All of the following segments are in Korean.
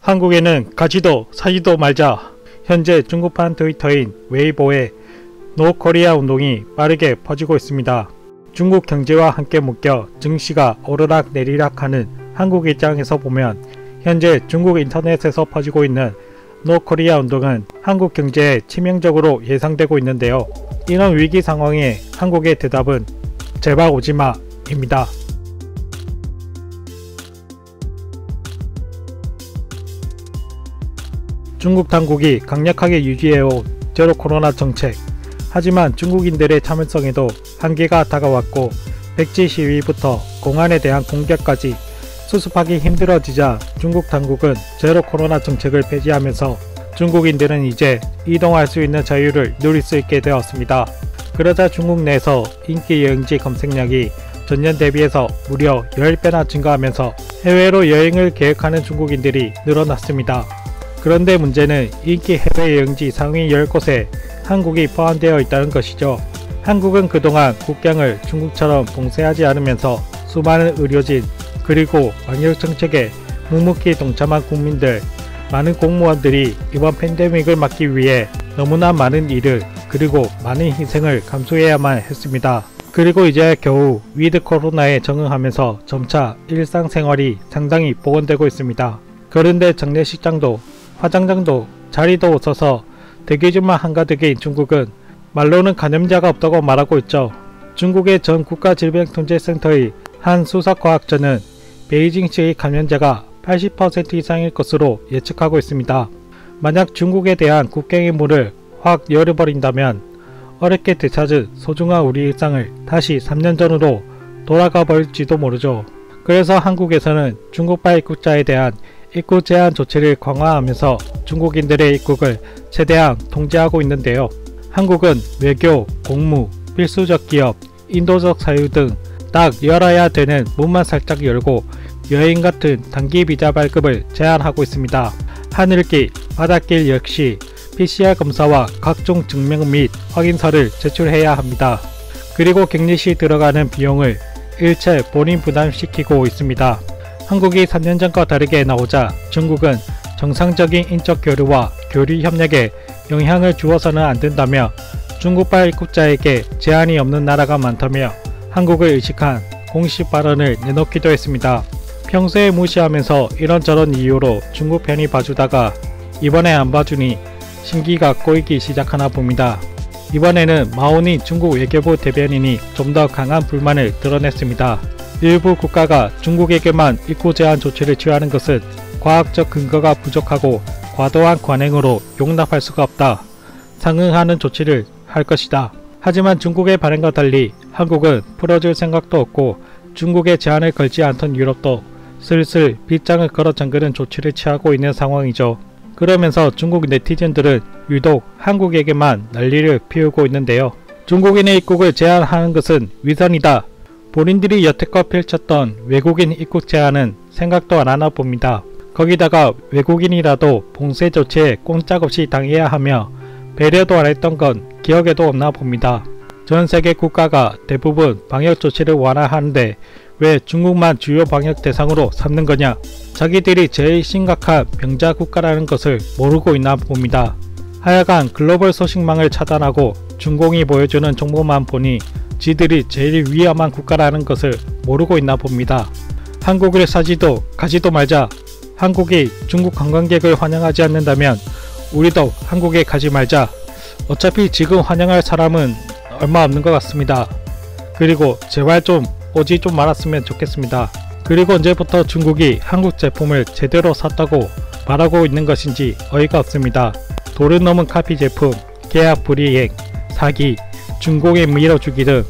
한국에는 가지도 사지도 말자. 현재 중국판 트위터인 웨이보에 노 코리아 운동이 빠르게 퍼지고 있습니다. 중국 경제와 함께 묶여 증시가 오르락 내리락하는 한국 입장에서 보면 현재 중국 인터넷에서 퍼지고 있는 노 코리아 운동은 한국 경제에 치명적으로 예상되고 있는데요. 이런 위기 상황에 한국의 대답은 제발 오지마 입니다. 중국 당국이 강력하게 유지해온 제로 코로나 정책. 하지만 중국인들의 참을성에도 한계가 다가왔고 백지 시위부터 공안에 대한 공격까지 수습하기 힘들어지자 중국 당국은 제로 코로나 정책을 폐지하면서 중국인들은 이제 이동할 수 있는 자유를 누릴 수 있게 되었습니다. 그러자 중국 내에서 인기 여행지 검색량이 전년 대비해서 무려 10배나 증가하면서 해외로 여행을 계획하는 중국인들이 늘어났습니다. 그런데 문제는 인기 해외여행지 상위 10곳에 한국이 포함되어 있다는 것이죠. 한국은 그동안 국경을 중국처럼 봉쇄하지 않으면서 수많은 의료진 그리고 방역정책에 묵묵히 동참한 국민들, 많은 공무원들이 이번 팬데믹을 막기 위해 너무나 많은 일을 그리고 많은 희생을 감수해야만 했습니다. 그리고 이제 겨우 위드 코로나에 적응하면서 점차 일상생활이 상당히 복원되고 있습니다. 그런데 장례식장도 화장장도 자리도 없어서 대기줄만 한가득인 중국은 말로는 감염자가 없다고 말하고 있죠. 중국의 전 국가질병통제센터의 한 수석과학자는 베이징시의 감염자가 80% 이상일 것으로 예측하고 있습니다. 만약 중국에 대한 국경의 문을 확 열어버린다면 어렵게 되찾은 소중한 우리 일상을 다시 3년 전으로 돌아가 버릴지도 모르죠. 그래서 한국에서는 중국발 입국자에 대한 입국 제한 조치를 강화하면서 중국인들의 입국을 최대한 통제하고 있는데요. 한국은 외교, 공무, 필수적 기업, 인도적 사유 등 딱 열어야 되는 문만 살짝 열고 여행 같은 단기 비자 발급을 제한하고 있습니다. 하늘길, 바닷길 역시 PCR 검사와 각종 증명 및 확인서를 제출해야 합니다. 그리고 격리 시 들어가는 비용을 일체 본인 부담시키고 있습니다. 한국이 3년 전과 다르게 나오자 중국은 정상적인 인적 교류와 교류 협력에 영향을 주어서는 안 된다며 중국발 입국자에게 제한이 없는 나라가 많다며 한국을 의식한 공식 발언을 내놓기도 했습니다. 평소에 무시하면서 이런저런 이유로 중국 편이 봐주다가 이번에 안 봐주니 심기가 꼬이기 시작하나 봅니다. 이번에는 마오니 중국 외교부 대변인이 좀 더 강한 불만을 드러냈습니다. 일부 국가가 중국에게만 입국 제한 조치를 취하는 것은 과학적 근거가 부족하고 과도한 관행으로 용납할 수가 없다. 상응하는 조치를 할 것이다. 하지만 중국의 발언과 달리 한국은 풀어줄 생각도 없고 중국에 제한을 걸지 않던 유럽도 슬슬 빗장을 걸어 잠그는 조치를 취하고 있는 상황이죠. 그러면서 중국 네티즌들은 유독 한국에게만 난리를 피우고 있는데요. 중국인의 입국을 제한하는 것은 위선이다. 본인들이 여태껏 펼쳤던 외국인 입국 제한은 생각도 안 하나 봅니다. 거기다가 외국인이라도 봉쇄 조치에 꼼짝없이 당해야 하며 배려도 안 했던 건 기억에도 없나 봅니다. 전 세계 국가가 대부분 방역 조치를 완화하는데 왜 중국만 주요 방역 대상으로 삼는 거냐? 자기들이 제일 심각한 병자 국가라는 것을 모르고 있나 봅니다. 하여간 글로벌 소식망을 차단하고 중공이 보여주는 정보만 보니 지들이 제일 위험한 국가라는 것을 모르고 있나 봅니다. 한국을 사지도 가지도 말자. 한국이 중국 관광객을 환영하지 않는다면 우리도 한국에 가지 말자. 어차피 지금 환영할 사람은 얼마 없는 것 같습니다. 그리고 제발 좀 오지 좀 말았으면 좋겠습니다. 그리고 언제부터 중국이 한국 제품을 제대로 샀다고 말하고 있는 것인지 어이가 없습니다. 도를 넘은 카피 제품, 계약 불이행, 사기, 중공에 밀어주기 등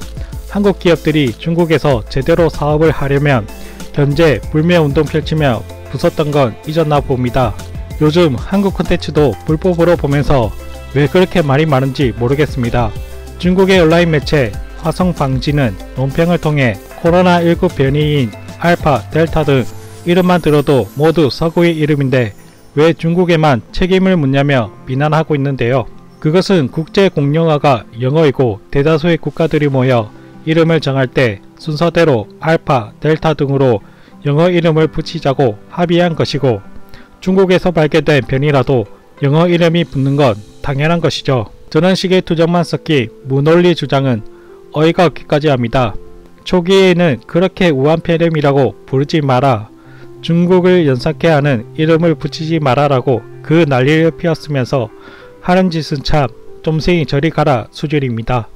한국 기업들이 중국에서 제대로 사업을 하려면 견제, 불매운동 펼치며 부쉈던 건 잊었나 봅니다. 요즘 한국 콘텐츠도 불법으로 보면서 왜 그렇게 말이 많은지 모르겠습니다. 중국의 온라인 매체 화성방지는 논평을 통해 코로나19 변이인 알파, 델타 등 이름만 들어도 모두 서구의 이름인데 왜 중국에만 책임을 묻냐며 비난하고 있는데요. 그것은 국제 공용어가 영어이고 대다수의 국가들이 모여 이름을 정할 때 순서대로 알파, 델타 등으로 영어 이름을 붙이자고 합의한 것이고 중국에서 발견된 변이라도 영어 이름이 붙는 건 당연한 것이죠. 저런 식의 투정만 섞인 무논리 주장은 어이가 없기까지 합니다. 초기에는 그렇게 우한 폐렴이라고 부르지 마라, 중국을 연상케 하는 이름을 붙이지 마라라고 그 난리를 피웠으면서 하는 짓은 참 쫌생이 저리 가라 수준입니다.